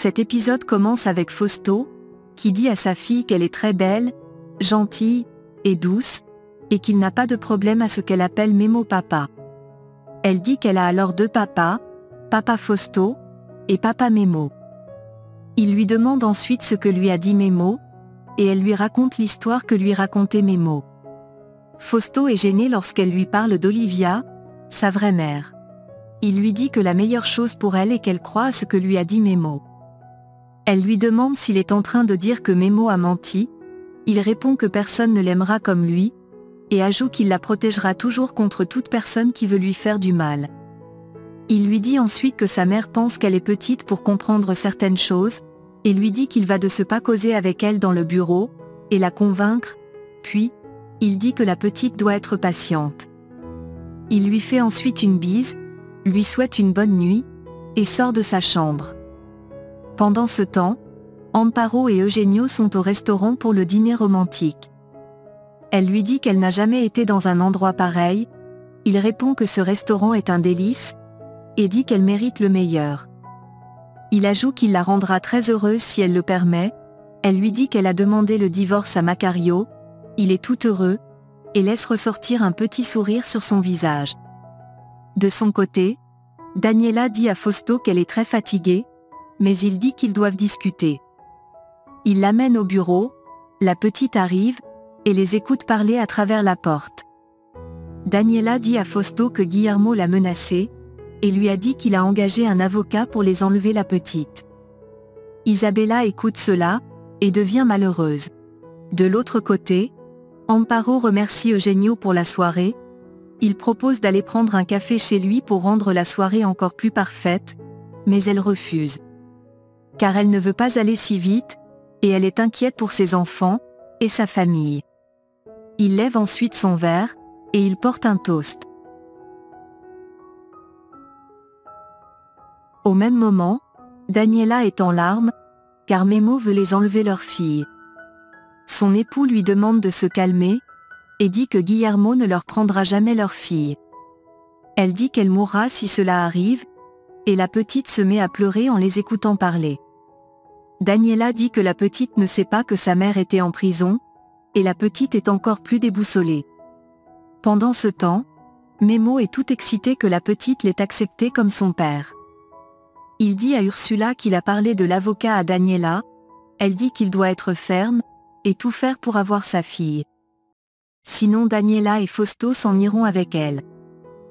Cet épisode commence avec Fausto, qui dit à sa fille qu'elle est très belle, gentille et douce, et qu'il n'a pas de problème à ce qu'elle appelle Memo papa. Elle dit qu'elle a alors deux papas, Papa Fausto et Papa Memo. Il lui demande ensuite ce que lui a dit Memo, et elle lui raconte l'histoire que lui racontait Memo. Fausto est gêné lorsqu'elle lui parle d'Olivia, sa vraie mère. Il lui dit que la meilleure chose pour elle est qu'elle croit à ce que lui a dit Memo. Elle lui demande s'il est en train de dire que Memo a menti. Il répond que personne ne l'aimera comme lui, et ajoute qu'il la protégera toujours contre toute personne qui veut lui faire du mal. Il lui dit ensuite que sa mère pense qu'elle est petite pour comprendre certaines choses, et lui dit qu'il va de ce pas causer avec elle dans le bureau, et la convaincre, puis, il dit que la petite doit être patiente. Il lui fait ensuite une bise, lui souhaite une bonne nuit, et sort de sa chambre. Pendant ce temps, Amparo et Eugenio sont au restaurant pour le dîner romantique. Elle lui dit qu'elle n'a jamais été dans un endroit pareil. Il répond que ce restaurant est un délice, et dit qu'elle mérite le meilleur. Il ajoute qu'il la rendra très heureuse si elle le permet. Elle lui dit qu'elle a demandé le divorce à Macario. Il est tout heureux, et laisse ressortir un petit sourire sur son visage. De son côté, Daniela dit à Fausto qu'elle est très fatiguée, mais il dit qu'ils doivent discuter. Il l'amène au bureau, la petite arrive, et les écoute parler à travers la porte. Daniela dit à Fausto que Guillermo l'a menacé, et lui a dit qu'il a engagé un avocat pour les enlever la petite. Isabella écoute cela, et devient malheureuse. De l'autre côté, Amparo remercie Eugenio pour la soirée. Il propose d'aller prendre un café chez lui pour rendre la soirée encore plus parfaite, mais elle refuse. Car elle ne veut pas aller si vite, et elle est inquiète pour ses enfants, et sa famille. Il lève ensuite son verre, et il porte un toast. Au même moment, Daniela est en larmes, car Memo veut les enlever leur fille. Son époux lui demande de se calmer, et dit que Guillermo ne leur prendra jamais leur fille. Elle dit qu'elle mourra si cela arrive, et la petite se met à pleurer en les écoutant parler. Daniela dit que la petite ne sait pas que sa mère était en prison, et la petite est encore plus déboussolée. Pendant ce temps, Memo est tout excité que la petite l'ait accepté comme son père. Il dit à Ursula qu'il a parlé de l'avocat à Daniela. Elle dit qu'il doit être ferme, et tout faire pour avoir sa fille. Sinon Daniela et Fausto s'en iront avec elle.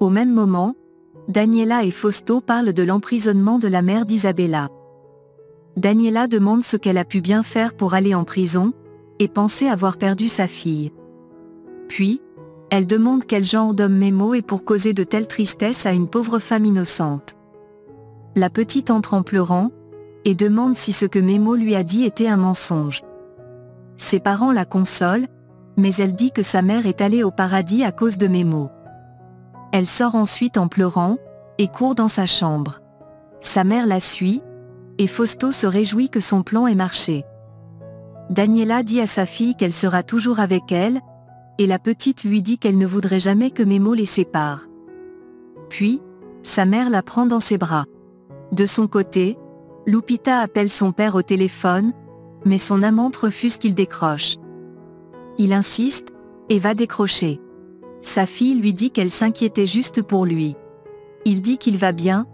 Au même moment, Daniela et Fausto parlent de l'emprisonnement de la mère d'Isabella. Daniela demande ce qu'elle a pu bien faire pour aller en prison, et penser avoir perdu sa fille. Puis, elle demande quel genre d'homme Memo est pour causer de telles tristesses à une pauvre femme innocente. La petite entre en pleurant, et demande si ce que Memo lui a dit était un mensonge. Ses parents la consolent, mais elle dit que sa mère est allée au paradis à cause de Memo. Elle sort ensuite en pleurant, et court dans sa chambre. Sa mère la suit, et Fausto se réjouit que son plan ait marché. Daniela dit à sa fille qu'elle sera toujours avec elle, et la petite lui dit qu'elle ne voudrait jamais que Memo les sépare. Puis, sa mère la prend dans ses bras. De son côté, Lupita appelle son père au téléphone, mais son amante refuse qu'il décroche. Il insiste, et va décrocher. Sa fille lui dit qu'elle s'inquiétait juste pour lui. Il dit qu'il va bien,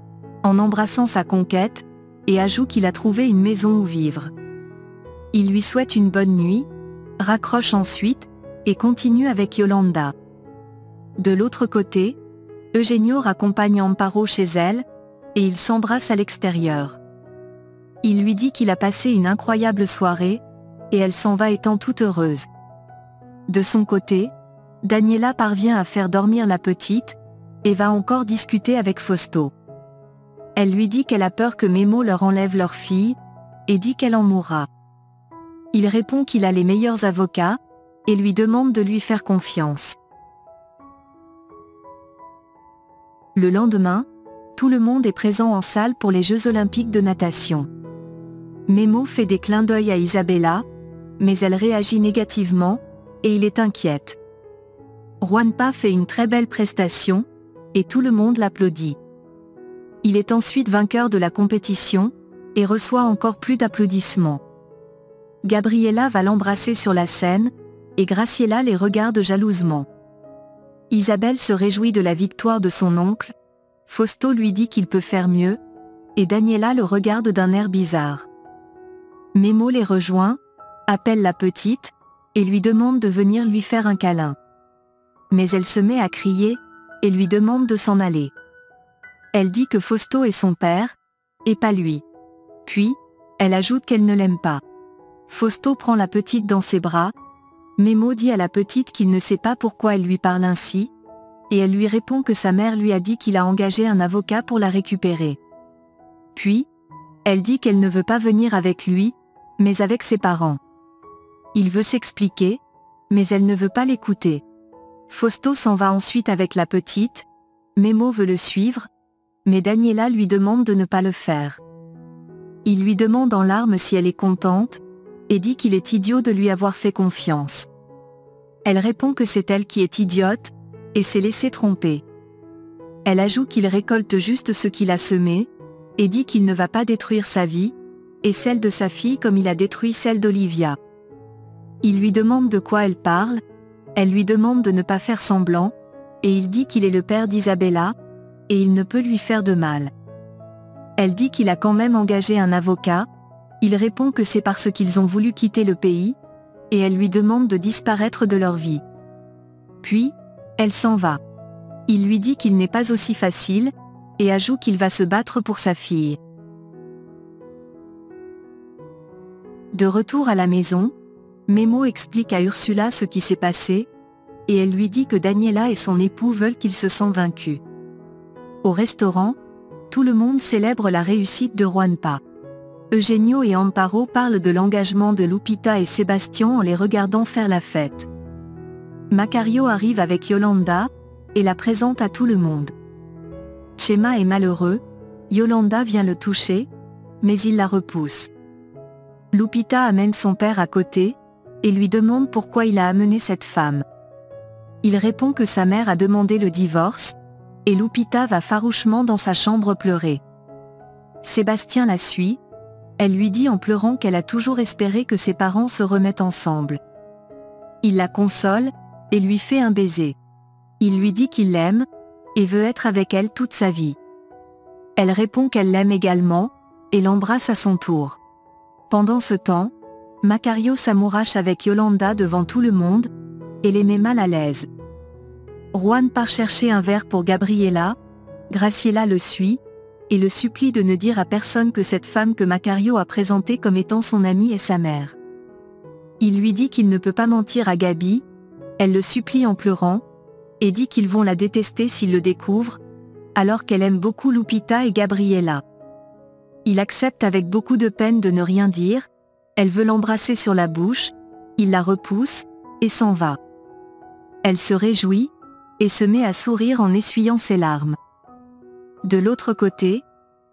en embrassant sa conquête, et ajoute qu'il a trouvé une maison où vivre. Il lui souhaite une bonne nuit, raccroche ensuite, et continue avec Yolanda. De l'autre côté, Eugenio raccompagne Amparo chez elle, et ils s'embrassent à l'extérieur. Il lui dit qu'il a passé une incroyable soirée, et elle s'en va étant toute heureuse. De son côté, Daniela parvient à faire dormir la petite, et va encore discuter avec Fausto. Elle lui dit qu'elle a peur que Memo leur enlève leur fille, et dit qu'elle en mourra. Il répond qu'il a les meilleurs avocats, et lui demande de lui faire confiance. Le lendemain, tout le monde est présent en salle pour les Jeux Olympiques de natation. Memo fait des clins d'œil à Isabella, mais elle réagit négativement, et il est inquiète. Juanpa fait une très belle prestation, et tout le monde l'applaudit. Il est ensuite vainqueur de la compétition, et reçoit encore plus d'applaudissements. Gabriella va l'embrasser sur la scène, et Graciela les regarde jalousement. Isabelle se réjouit de la victoire de son oncle, Fausto lui dit qu'il peut faire mieux, et Daniela le regarde d'un air bizarre. Memo les rejoint, appelle la petite, et lui demande de venir lui faire un câlin. Mais elle se met à crier, et lui demande de s'en aller. Elle dit que Fausto est son père, et pas lui. Puis, elle ajoute qu'elle ne l'aime pas. Fausto prend la petite dans ses bras, Memo dit à la petite qu'il ne sait pas pourquoi elle lui parle ainsi, et elle lui répond que sa mère lui a dit qu'il a engagé un avocat pour la récupérer. Puis, elle dit qu'elle ne veut pas venir avec lui, mais avec ses parents. Il veut s'expliquer, mais elle ne veut pas l'écouter. Fausto s'en va ensuite avec la petite, Memo veut le suivre, mais Daniela lui demande de ne pas le faire. Il lui demande en larmes si elle est contente, et dit qu'il est idiot de lui avoir fait confiance. Elle répond que c'est elle qui est idiote, et s'est laissée tromper. Elle ajoute qu'il récolte juste ce qu'il a semé, et dit qu'il ne va pas détruire sa vie, et celle de sa fille comme il a détruit celle d'Olivia. Il lui demande de quoi elle parle, elle lui demande de ne pas faire semblant, et il dit qu'il est le père d'Isabella, et il ne peut lui faire de mal. Elle dit qu'il a quand même engagé un avocat, il répond que c'est parce qu'ils ont voulu quitter le pays, et elle lui demande de disparaître de leur vie. Puis, elle s'en va. Il lui dit qu'il n'est pas aussi facile, et ajoute qu'il va se battre pour sa fille. De retour à la maison, Memo explique à Ursula ce qui s'est passé, et elle lui dit que Daniela et son époux veulent qu'il se sente vaincu. Au restaurant, tout le monde célèbre la réussite de Juanpa. Eugenio et Amparo parlent de l'engagement de Lupita et Sébastien en les regardant faire la fête. Macario arrive avec Yolanda, et la présente à tout le monde. Chema est malheureux, Yolanda vient le toucher, mais il la repousse. Lupita amène son père à côté, et lui demande pourquoi il a amené cette femme. Il répond que sa mère a demandé le divorce, et Lupita va farouchement dans sa chambre pleurer. Sébastien la suit, elle lui dit en pleurant qu'elle a toujours espéré que ses parents se remettent ensemble. Il la console, et lui fait un baiser. Il lui dit qu'il l'aime, et veut être avec elle toute sa vie. Elle répond qu'elle l'aime également, et l'embrasse à son tour. Pendant ce temps, Macario s'amourache avec Yolanda devant tout le monde, et les met mal à l'aise. Juan part chercher un verre pour Gabriela, Graciela le suit, et le supplie de ne dire à personne que cette femme que Macario a présentée comme étant son amie est sa mère. Il lui dit qu'il ne peut pas mentir à Gabi, elle le supplie en pleurant, et dit qu'ils vont la détester s'ils le découvrent, alors qu'elle aime beaucoup Lupita et Gabriela. Il accepte avec beaucoup de peine de ne rien dire, elle veut l'embrasser sur la bouche, il la repousse, et s'en va. Elle se réjouit, et se met à sourire en essuyant ses larmes. De l'autre côté,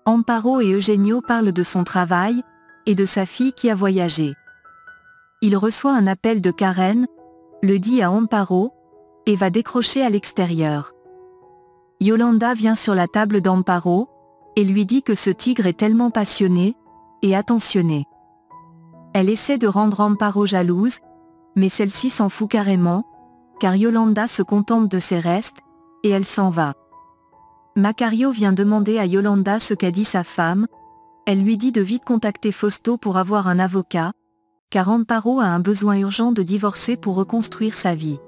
Amparo et Eugenio parlent de son travail, et de sa fille qui a voyagé. Il reçoit un appel de Karen, le dit à Amparo, et va décrocher à l'extérieur. Yolanda vient sur la table d'Amparo, et lui dit que ce tigre est tellement passionné, et attentionné. Elle essaie de rendre Amparo jalouse, mais celle-ci s'en fout carrément, car Yolanda se contente de ses restes, et elle s'en va. Macario vient demander à Yolanda ce qu'a dit sa femme, elle lui dit de vite contacter Fausto pour avoir un avocat, car Amparo a un besoin urgent de divorcer pour reconstruire sa vie.